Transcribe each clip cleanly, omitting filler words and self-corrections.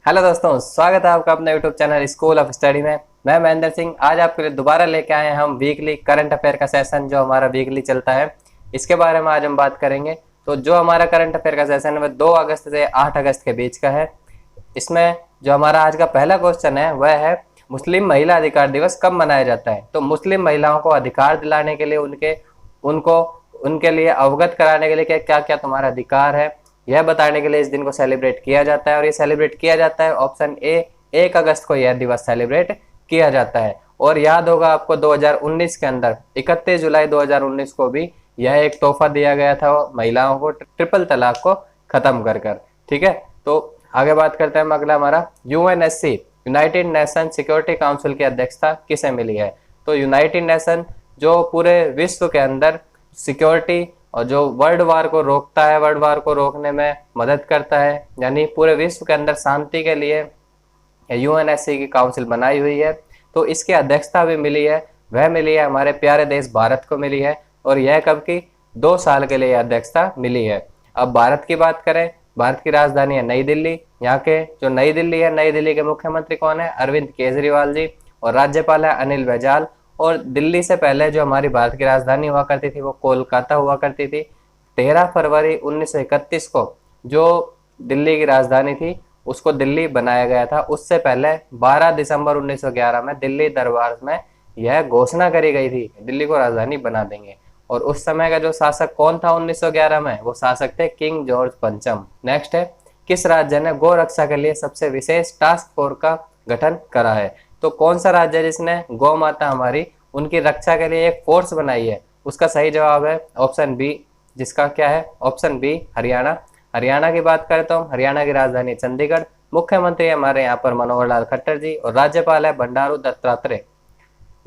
Hello दोस्तों, स्वागत है आपका अपने YouTube channel school of study में। मैं महेंद्र सिंह आज आपके लिए दोबारा लेके आए हैं हम वीकली करंट अफेयर का सेशन जो हमारा वीकली चलता है। इसके बारे में आज हम बात करेंगे। तो जो हमारा करंट अफेयर का सेशन है वह 2 अगस्त से 8 अगस्त के बीच का है। इसमें जो हमारा आज का पहला क्वेश्चन है वह है मुस्लिम महिला अधिकार दिवस कब मनाया जाता है। तो मुस्लिम महिलाओं को अधिकार दिलाने के लिए उनको उनके लिए अवगत कराने के लिए क्या क्या तुम्हारा अधिकार है यह बताने के लिए इस दिन को सेलिब्रेट किया जाता है। और ये सेलिब्रेट किया जाता है ऑप्शन ए 1 अगस्त को यह दिवस सेलिब्रेट किया जाता है। और याद होगा आपको 2019 के अंदर 31 जुलाई 2019 को भी यह एक तोहफा दिया गया था महिलाओं को ट्रिपल तलाक को खत्म कर कर। ठीक है, तो आगे बात करते हैं। अगला हमारा UNSC United nation security council की अध्यक्षता किसे मिली है। तो यूनाइटेड नेशन जो पूरे विश्व के अंदर सिक्योरिटी और जो वर्ल्ड वार को रोकता है, वर्ल्ड वार को रोकने में मदद करता है, यानी पूरे विश्व के अंदर शांति के लिए यूएनएससी की काउंसिल बनाई हुई है। तो इसकी अध्यक्षता भी मिली है, वह मिली है हमारे प्यारे देश भारत को मिली है। और यह कब की 2 साल के लिए अध्यक्षता मिली है। अब भारत की बात करें, भारत की राजधानी है नई दिल्ली। यहाँ के जो नई दिल्ली है, नई दिल्ली के मुख्यमंत्री कौन है? अरविंद केजरीवाल जी। और राज्यपाल है अनिल बैजल। और दिल्ली से पहले जो हमारी भारत की राजधानी हुआ करती थी वो कोलकाता हुआ करती थी। 13 फरवरी 1931 को जो दिल्ली की राजधानी थी उसको दिल्ली बनाया गया था। उससे पहले 12 दिसंबर 1911 में दिल्ली दरबार में यह घोषणा करी गई थी दिल्ली को राजधानी बना देंगे। और उस समय का जो शासक कौन था 1911 में? वो शासक थे किंग जॉर्ज पंचम। नेक्स्ट है, किस राज्य ने गौ रक्षा के लिए सबसे विशेष टास्क फोर्स का गठन करा है। तो कौन सा राज्य जिसने गौ माता हमारी उनकी रक्षा के लिए एक फोर्स बनाई है? उसका सही जवाब है ऑप्शन बी, जिसका क्या है? Option B Haryana. हरियाणा की बात करें तो हरियाणा की राजधानी चंडीगढ़। मुख्यमंत्री हमारे यहाँ पर मनोहर लाल खट्टर जी और राज्यपाल है बंडारू दत्तात्रेय।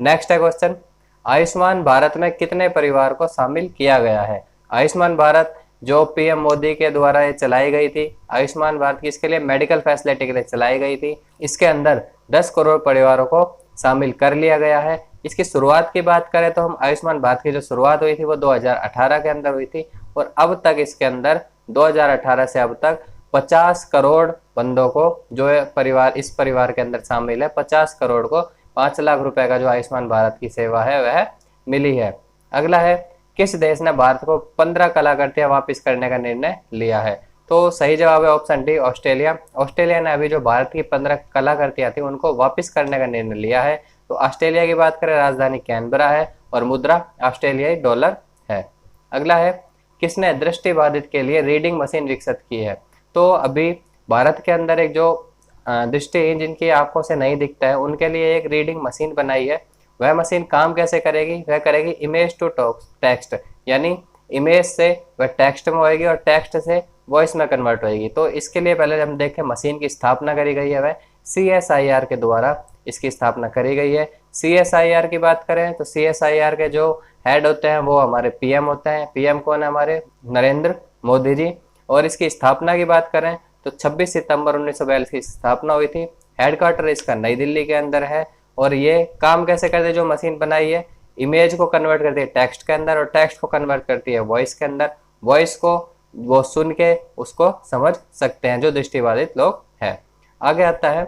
नेक्स्ट है क्वेश्चन, आयुष्मान भारत में कितने परिवार को शामिल किया गया है। आयुष्मान भारत जो पीएम मोदी के द्वारा ये चलाई गई थी, आयुष्मान भारत की इसके लिए मेडिकल फैसिलिटी के लिए चलाई गई थी। इसके अंदर 10 करोड़ परिवारों को शामिल कर लिया गया है। इसकी शुरुआत की बात करें तो हम आयुष्मान भारत की जो शुरुआत हुई थी वो 2018 के अंदर हुई थी। और अब तक इसके अंदर 2018 से अब तक 50 करोड़ बंदों को जो है परिवार इस परिवार के अंदर शामिल है, 50 करोड़ को 5 लाख रुपए का जो आयुष्मान भारत की सेवा है वह मिली है। अगला है, किस देश ने भारत को 15 कलाकृतियां वापस करने का निर्णय लिया है। तो सही जवाब है ऑप्शन डी ऑस्ट्रेलिया। ऑस्ट्रेलिया ने अभी जो भारत की 15 कलाकृतियां थी उनको वापस करने का निर्णय लिया है। तो ऑस्ट्रेलिया की बात करें, राजधानी कैनबरा है और मुद्रा ऑस्ट्रेलियाई डॉलर है। अगला है, किसने दृष्टिबाधित के लिए रीडिंग मशीन विकसित की है। तो अभी भारत के अंदर एक जो दृष्टिहीन जिनकी आंखों से नहीं दिखता है उनके लिए एक रीडिंग मशीन बनाई है। वह मशीन काम कैसे करेगी? वह करेगी इमेज टू टेक्स्ट, यानी इमेज से वह टेक्स्ट में होएगी और टेक्स्ट से वॉइस में कन्वर्ट होएगी। तो इसके लिए पहले हम देखें मशीन की स्थापना करी गई है, वह CSIR के द्वारा इसकी स्थापना करी गई है। CSIR की बात करें तो CSIR के जो हेड होते हैं वो हमारे PM होते हैं। PM कौन है? हमारे नरेंद्र मोदी जी। और इसकी स्थापना की बात करें तो 26 सितंबर 1942 की स्थापना हुई थी। हेडक्वार्टर इसका नई दिल्ली के अंदर है। और ये काम कैसे करते हैं? जो मशीन बनाई है इमेज को कन्वर्ट करती है टेक्स्ट के अंदर और टेक्स्ट को कन्वर्ट करती है वॉइस के अंदर। वॉइस को वो सुन के उसको समझ सकते हैं जो दृष्टिबाधित लोग हैं। आगे आता है,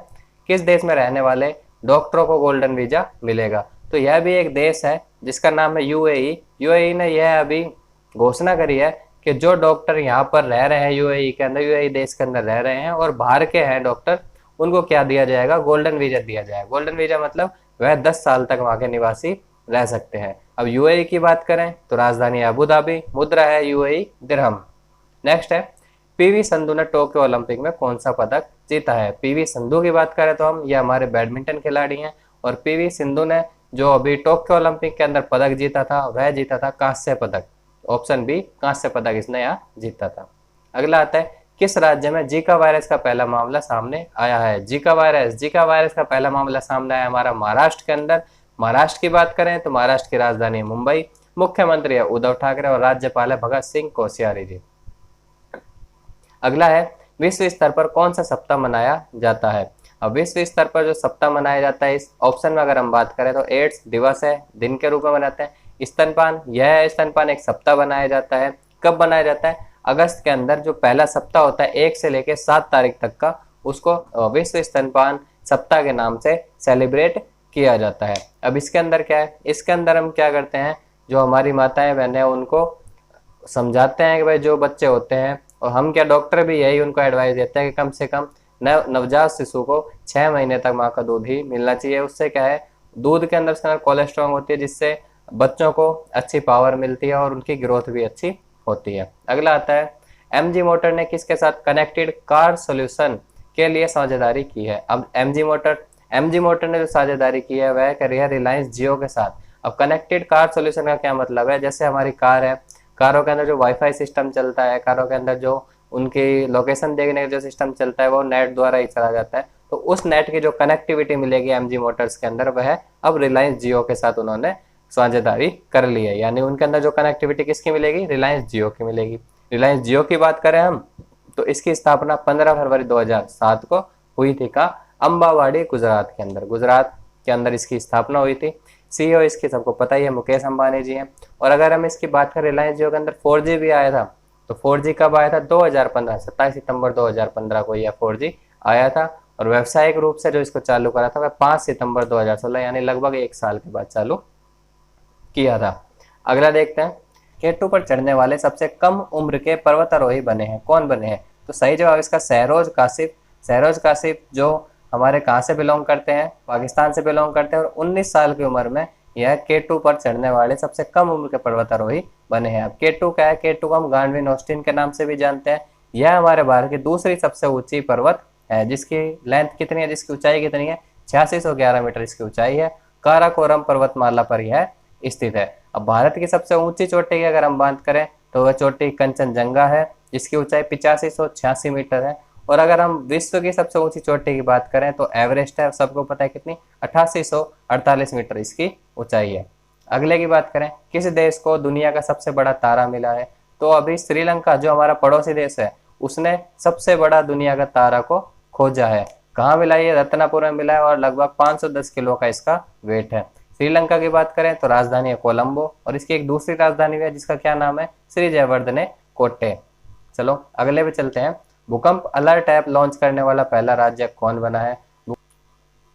किस देश में रहने वाले डॉक्टरों को गोल्डन वीजा मिलेगा। तो यह भी एक देश है जिसका नाम है UAE। UAE ने यह अभी घोषणा करी है कि जो डॉक्टर यहाँ पर रह रहे हैं UAE के अंदर, UAE देश के अंदर रह रहे हैं और बाहर के हैं डॉक्टर, उनको क्या दिया जाएगा? गोल्डन वीजा दिया जाएगा। गोल्डन वीजा मतलब वह 10 साल तक वहाँ के निवासी रह सकते हैं। अब UAE की बात करें तो राजधानी अबू धाबी, मुद्रा है UAE दिरहम। नेक्स्ट है, PV संधू ने टोक्यो ओलंपिक में कौन सा पदक जीता है। PV संधू की बात करें तो हम ये हमारे बैडमिंटन खिलाड़ी हैं। और PV सिंधु ने जो अभी टोक्यो ओलंपिक के अंदर पदक जीता था वह जीता था कांस्य पदक। ऑप्शन बी कांस्य पदक इसने यहाँ जीता था। अगला आता है, किस राज्य में जीका वायरस का पहला मामला सामने आया है। जीका वायरस का पहला मामला सामने आया हमारा महाराष्ट्र के अंदर। महाराष्ट्र की बात करें तो महाराष्ट्र की राजधानी मुंबई। मुख्यमंत्री है उद्धव ठाकरे और राज्यपाल है भगत सिंह कोश्यारी जी। अगला है, विश्व स्तर पर कौन सा सप्ताह मनाया जाता है। अब विश्व स्तर पर जो सप्ताह मनाया जाता है इस ऑप्शन में अगर हम बात करें तो एड्स दिवस है, दिन के रूप में मनाते हैं। स्तनपान, यह स्तनपान एक सप्ताह बनाया जाता है। कब बनाया जाता है? अगस्त के अंदर जो पहला सप्ताह होता है 1 से लेकर 7 तारीख तक का, उसको विश्व स्तनपान सप्ताह के नाम से सेलिब्रेट किया जाता है। अब इसके अंदर क्या है, इसके अंदर हम क्या करते हैं, जो हमारी माताएं बहनें उनको समझाते हैं कि भाई जो बच्चे होते हैं, और हम क्या डॉक्टर भी यही उनको एडवाइस देते हैं कि कम से कम नवजात शिशु को 6 महीने तक माँ का दूध ही मिलना चाहिए। उससे क्या है, दूध के अंदर कोलेस्ट्रॉल होती है, जिससे बच्चों को अच्छी पावर मिलती है और उनकी ग्रोथ भी अच्छी होती है। अगला आता है, एमजी मोटर ने किसके साथ कनेक्टेड कार सॉल्यूशन के लिए साझेदारी की है। अब एमजी मोटर ने जो साझेदारी की है वह कर रही है रिलायंस जियो के साथ। अब कनेक्टेड कार सॉल्यूशन का क्या मतलब है, जैसे हमारी कार है, कारों के अंदर जो वाईफाई सिस्टम चलता है, कारों के अंदर जो उनकी लोकेशन देखने का जो सिस्टम चलता है वो नेट द्वारा ही चला जाता है। तो उस नेट की जो कनेक्टिविटी मिलेगी एमजी मोटर्स के अंदर, वह अब रिलायंस जियो के साथ उन्होंने साझेदारी कर ली है। यानी उनके अंदर जो कनेक्टिविटी किसकी मिलेगी, रिलायंस जियो की मिलेगी। रिलायंस जियो की बात करें हम, तो इसकी स्थापना 15 फरवरी 2007 को हुई थी का अंबावाड़ी गुजरात के अंदर। गुजरात के अंदर इसकी स्थापना हुई थी। सीईओ इसकी सबको पता ही है, मुकेश अंबानी जी हैं। और अगर हम इसकी बात करें, रिलायंस जियो के अंदर 4G भी आया था। तो 4G कब आया था, 2015 27 सितंबर 2015 को यह 4G आया था। और व्यावसायिक रूप से जो इसको चालू करा था वह 5 सितंबर 2016 यानी लगभग 1 साल के बाद चालू किया था। अगला देखते हैं, K2 पर चढ़ने वाले सबसे कम उम्र के पर्वतारोही बने हैं, कौन बने हैं। तो सही जवाब इसका सहरोज कासिफ। सहरोज कासिफ जो हमारे कहाँ से बिलोंग करते हैं, पाकिस्तान से बिलोंग करते हैं, और 19 साल की उम्र में यह K2 पर चढ़ने वाले सबसे कम उम्र के पर्वतारोही बने हैं। अब K2 क्या है, K2 को हम गांडविन ऑस्टिन के नाम से भी जानते हैं। यह हमारे भारत की दूसरी सबसे ऊंची पर्वत है, जिसकी लेंथ कितनी है, जिसकी ऊंचाई कितनी है, 8611 मीटर इसकी ऊंचाई है। काराकोरम पर्वतमाला पर यह स्थित है। अब भारत की सबसे ऊंची चोटी की अगर हम बात करें तो वह चोटी कंचनजंगा है, जिसकी ऊंचाई 8586 मीटर है। और अगर हम विश्व की सबसे ऊंची चोटी की बात करें तो एवरेस्ट है, सबको पता है कितनी, 8848 मीटर इसकी ऊंचाई है। अगले की बात करें, किस देश को दुनिया का सबसे बड़ा तारा मिला है। तो अभी श्रीलंका जो हमारा पड़ोसी देश है, उसने सबसे बड़ा दुनिया का तारा को खोजा है। कहाँ मिला, ये रत्नापुर में मिला है, और लगभग 510 किलो का इसका वेट है। श्रीलंका की बात करें तो राजधानी है कोलंबो, और इसकी एक दूसरी राजधानी है जिसका क्या नाम है, श्री जयवर्धने कोटे। चलो अगले पे चलते हैं, भूकंप अलर्ट ऐप लॉन्च करने वाला पहला राज्य कौन बना है।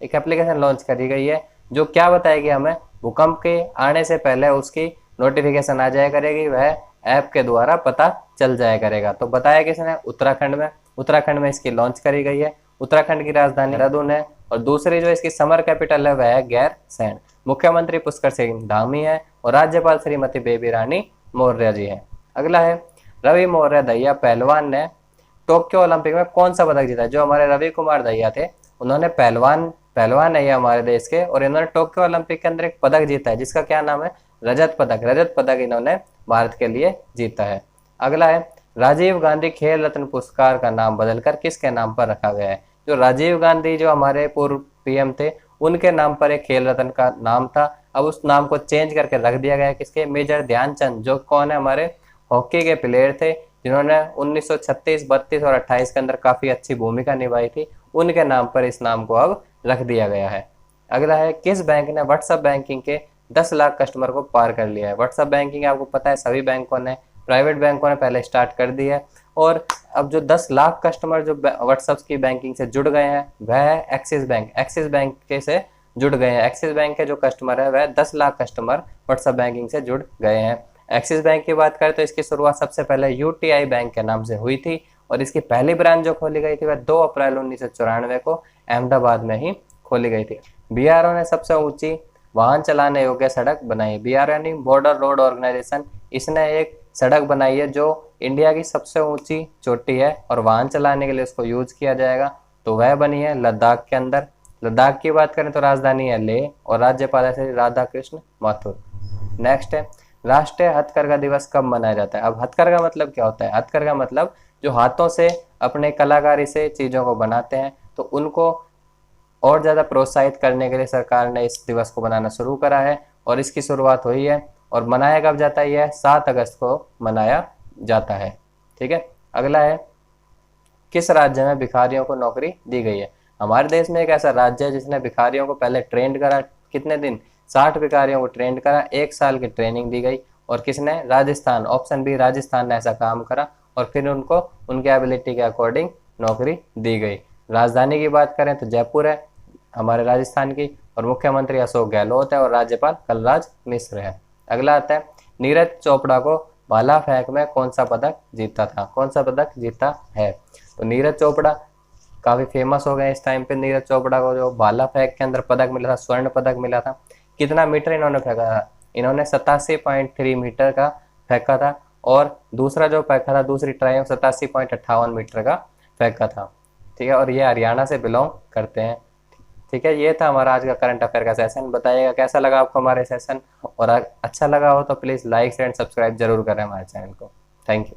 एक एप्लीकेशन लॉन्च करी गई है जो क्या बताएगी हमें, भूकंप के आने से पहले उसकी नोटिफिकेशन आ जाया करेगी, वह ऐप के द्वारा पता चल जाया करेगा। तो बताया किसने, उत्तराखंड में इसकी लॉन्च करी गई है। उत्तराखंड की राजधानी देहरादून है, और दूसरी जो इसकी समर कैपिटल है वह है गैरसैंण। मुख्यमंत्री पुष्कर सिंह धामी है, और राज्यपाल श्रीमती बेबी रानी मौर्य जी है। अगला है, रवि मौर्य दहिया पहलवान ने टोक्यो ओलंपिक में कौन सा पदक जीता। जो हमारे रवि कुमार दहिया थे, उन्होंने पहलवान है हमारे देश के, और इन्होंने टोक्यो ओलंपिक के अंदर एक पदक जीता है जिसका क्या नाम है, रजत पदक इन्होंने भारत के लिए जीता है। अगला है, राजीव गांधी खेल रत्न पुरस्कार का नाम बदलकर किसके नाम पर रखा गया है। जो राजीव गांधी जो हमारे पूर्व पीएम थे, उनके नाम पर एक खेल रत्न का नाम था, अब उस नाम को चेंज करके रख दिया गया है किसके, मेजर ध्यानचंद, जो कौन है, हमारे हॉकी के प्लेयर थे, जिन्होंने 1936, 32 और 28 के अंदर काफी अच्छी भूमिका निभाई थी। उनके नाम पर इस नाम को अब रख दिया गया है। अगला है, किस बैंक ने व्हाट्सएप बैंकिंग के 10 लाख कस्टमर को पार कर लिया है। व्हाट्सएप बैंकिंग आपको पता है सभी बैंकों ने, प्राइवेट बैंकों ने पहले स्टार्ट कर दी है, और अब जो 10 लाख कस्टमर जो व्हाट्सएप की बैंकिंग से जुड़ गए हैं वह है एक्सिस बैंक के से जुड़ गए हैं। एक्सिस बैंक के जो कस्टमर है वह 10 लाख कस्टमर व्हाट्सएप बैंकिंग से जुड़ गए हैं। एक्सिस बैंक की बात करें तो इसकी शुरुआत सबसे पहले यूटीआई बैंक के नाम से हुई थी, और इसकी पहली ब्रांच जो खोली गई थी वह 2 अप्रैल 1994 को अहमदाबाद में ही खोली गई थी। बीआरओ ने सबसे ऊंची वाहन चलाने योग्य सड़क बनाई। बीआरओ यानी बॉर्डर रोड ऑर्गेनाइजेशन, इसने एक सड़क बनाई है जो इंडिया की सबसे ऊंची चोटी है, और वाहन चलाने के लिए उसको यूज किया जाएगा। तो वह बनी है लद्दाख के अंदर। लद्दाख की बात करें तो राजधानी है लेह, और राज्यपाल है राधा कृष्ण माथुर। नेक्स्ट है, राष्ट्रीय हथकरघा दिवस कब मनाया जाता है। अब हथकरघा मतलब क्या होता है, हथकरघा मतलब जो हाथों से अपने कलाकारी से चीजों को बनाते हैं, तो उनको और ज्यादा प्रोत्साहित करने के लिए सरकार ने इस दिवस को बनाना शुरू करा है, और इसकी शुरुआत हुई है। और मनाया कब जाता है, यह 7 अगस्त को मनाया जाता है। ठीक है। अगला है, किस राज्य में भिखारियों को नौकरी दी गई है। हमारे देश में एक ऐसा राज्य है जिसने भिखारियों को पहले ट्रेंड करा, कितने दिन, 60 भिखारियों को ट्रेंड करा, 1 साल की ट्रेनिंग दी गई, और किसने, राजस्थान, ऑप्शन बी राजस्थान ने ऐसा काम करा, और फिर उनको उनके एबिलिटी के अकॉर्डिंग नौकरी दी गई। राजधानी की बात करें तो जयपुर है हमारे राजस्थान की, और मुख्यमंत्री अशोक गहलोत है और राज्यपाल कलराज मिश्र है। अगला आता है नीरज चोपड़ा को भाला फेंक में कौन सा पदक जीता था, कौन सा पदक जीता है। तो नीरज चोपड़ा काफी फेमस हो गए इस टाइम पे। नीरज चोपड़ा को जो भाला फेंक के अंदर पदक मिला था, स्वर्ण पदक मिला था। कितना मीटर इन्होंने फेंका था, इन्होंने 87.3 मीटर का फेंका था, और दूसरा जो फेंका था दूसरी ट्राई 87.58 मीटर का फेंका था। ठीक है, और ये हरियाणा से बिलोंग करते हैं। ठीक है, ये था हमारा आज का करंट अफेयर का सेशन। बताइएगा कैसा लगा आपको हमारे सेशन, और अच्छा लगा हो तो प्लीज़ लाइक एंड सब्सक्राइब जरूर करें हमारे चैनल को। Thank you.